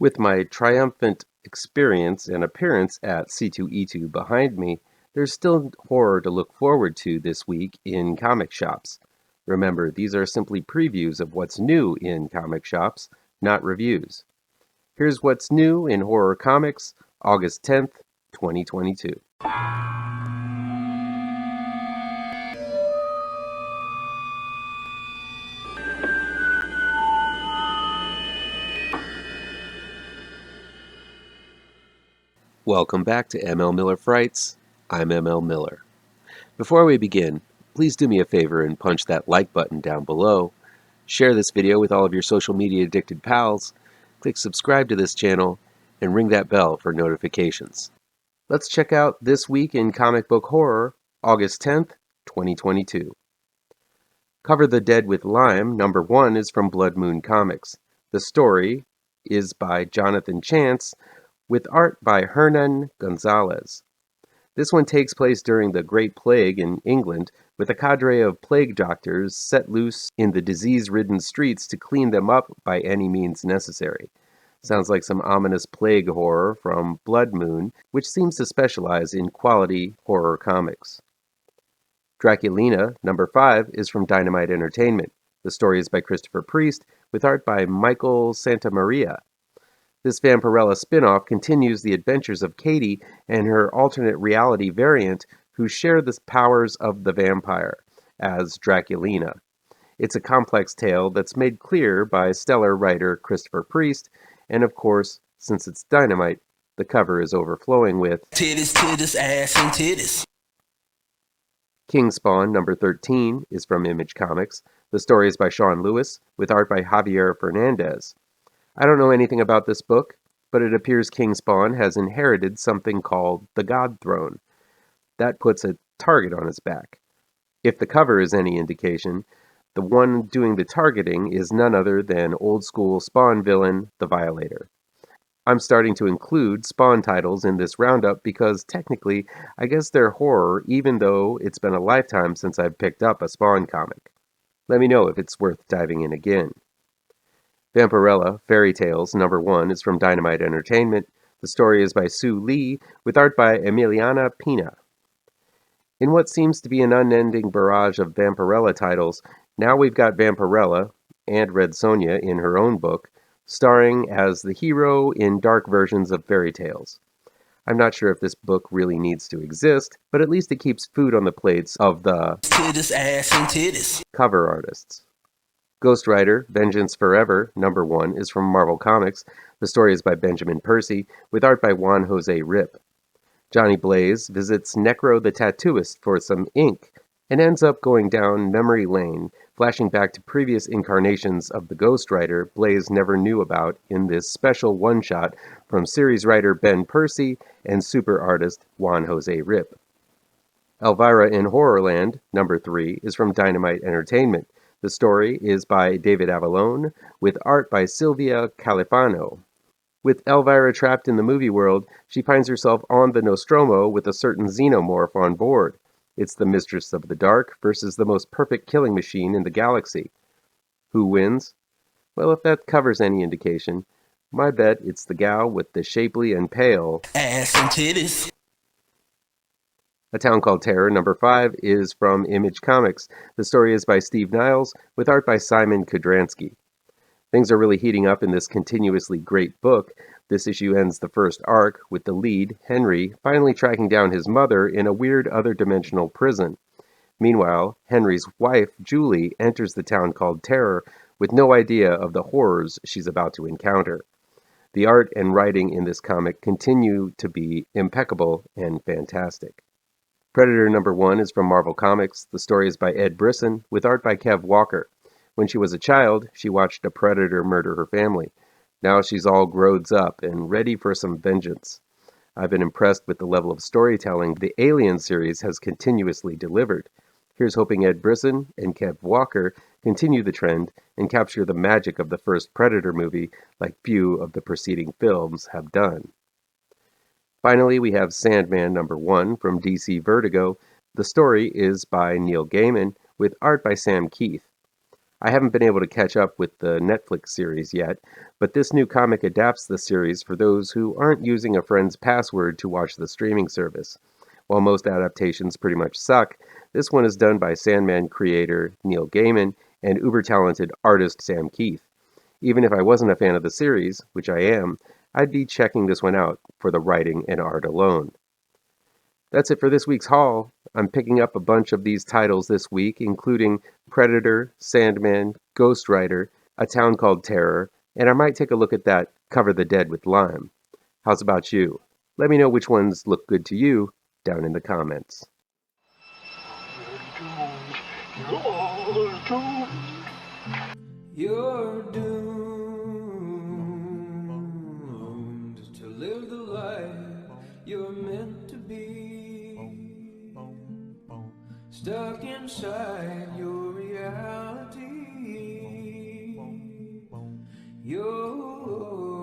With my triumphant experience and appearance at C2E2 behind me, there's still horror to look forward to this week in comic shops. Remember, these are simply previews of what's new in comic shops, not reviews. Here's what's new in horror comics, August 10th, 2022. Welcome back to ML Miller Frights. I'm ML Miller. Before we begin, please do me a favor and punch that like button down below. Share this video with all of your social media addicted pals. Click subscribe to this channel and ring that bell for notifications. Let's check out This Week in Comic Book Horror, August 10th, 2022. Cover the Dead with Lime, number 1 is from Blood Moon Comics. The story is by Jonathan Chance, with art by Hernan Gonzalez. This one takes place during the Great Plague in England, with a cadre of plague doctors set loose in the disease-ridden streets to clean them up by any means necessary. Sounds like some ominous plague horror from Blood Moon, which seems to specialize in quality horror comics. DRACULINA, number 5, is from Dynamite Entertainment. The story is by Christopher Priest, with art by Michael Santamaria. This Vampirella spin-off continues the adventures of Katie and her alternate reality variant who share the powers of the vampire, as DRACULINA. It's a complex tale that's made clear by stellar writer Christopher Priest, and of course, since it's Dynamite, the cover is overflowing with titties, titties, ass and titties. King Spawn, number 13, is from Image Comics. The story is by Sean Lewis, with art by Javier Fernandez. I don't know anything about this book, but it appears King Spawn has inherited something called the God Throne. That puts a target on his back. If the cover is any indication, the one doing the targeting is none other than old-school Spawn villain, the Violator. I'm starting to include Spawn titles in this roundup because technically, I guess they're horror even though it's been a lifetime since I've picked up a Spawn comic. Let me know if it's worth diving in again. Vampirella, Fairy Tales, number 1, is from Dynamite Entertainment. The story is by Sue Lee, with art by Emiliana Pinna. In what seems to be an unending barrage of Vampirella titles, now we've got Vampirella, and Red Sonja in her own book, starring as the hero in dark versions of fairy tales. I'm not sure if this book really needs to exist, but at least it keeps food on the plates of the titties, ass and titties cover artists. Ghost Rider, Vengeance Forever, number 1, is from Marvel Comics. The story is by Benjamin Percy, with art by Juan Jose Rip. Johnny Blaze visits Necro the Tattooist for some ink, and ends up going down memory lane, flashing back to previous incarnations of the Ghost Rider Blaze never knew about in this special one-shot from series writer Ben Percy and super artist Juan Jose Rip. Elvira in Horrorland, number 3, is from Dynamite Entertainment. The story is by David Avallone, with art by Silvia Califano. With Elvira trapped in the movie world, she finds herself on the Nostromo with a certain xenomorph on board. It's the Mistress of the Dark versus the most perfect killing machine in the galaxy. Who wins? Well, if that covers any indication, my bet it's the gal with the shapely and pale ass and titties. A Town Called Terror, number 5, is from Image Comics. The story is by Steve Niles, with art by Szymon Kudranski. Things are really heating up in this continuously great book. This issue ends the first arc with the lead, Henry, finally tracking down his mother in a weird other-dimensional prison. Meanwhile, Henry's wife, Julie, enters the town called Terror with no idea of the horrors she's about to encounter. The art and writing in this comic continue to be impeccable and fantastic. Predator number 1 is from Marvel Comics. The story is by Ed Brisson, with art by Kev Walker. When she was a child, she watched a predator murder her family. Now she's all grown up and ready for some vengeance. I've been impressed with the level of storytelling the Alien series has continuously delivered. Here's hoping Ed Brisson and Kev Walker continue the trend and capture the magic of the first Predator movie like few of the preceding films have done. Finally, we have Sandman number 1 from DC Vertigo. The story is by Neil Gaiman, with art by Sam Keith. I haven't been able to catch up with the Netflix series yet, but this new comic adapts the series for those who aren't using a friend's password to watch the streaming service. While most adaptations pretty much suck, this one is done by Sandman creator Neil Gaiman and uber-talented artist Sam Keith. Even if I wasn't a fan of the series, which I am, I'd be checking this one out for the writing and art alone. That's it for this week's haul. I'm picking up a bunch of these titles this week, including Predator, Sandman, Ghost Rider, A Town Called Terror, and I might take a look at that Cover the Dead with Lime. How's about you? Let me know which ones look good to you down in the comments. You're doomed to live the life you're meant to be, stuck inside your reality. You're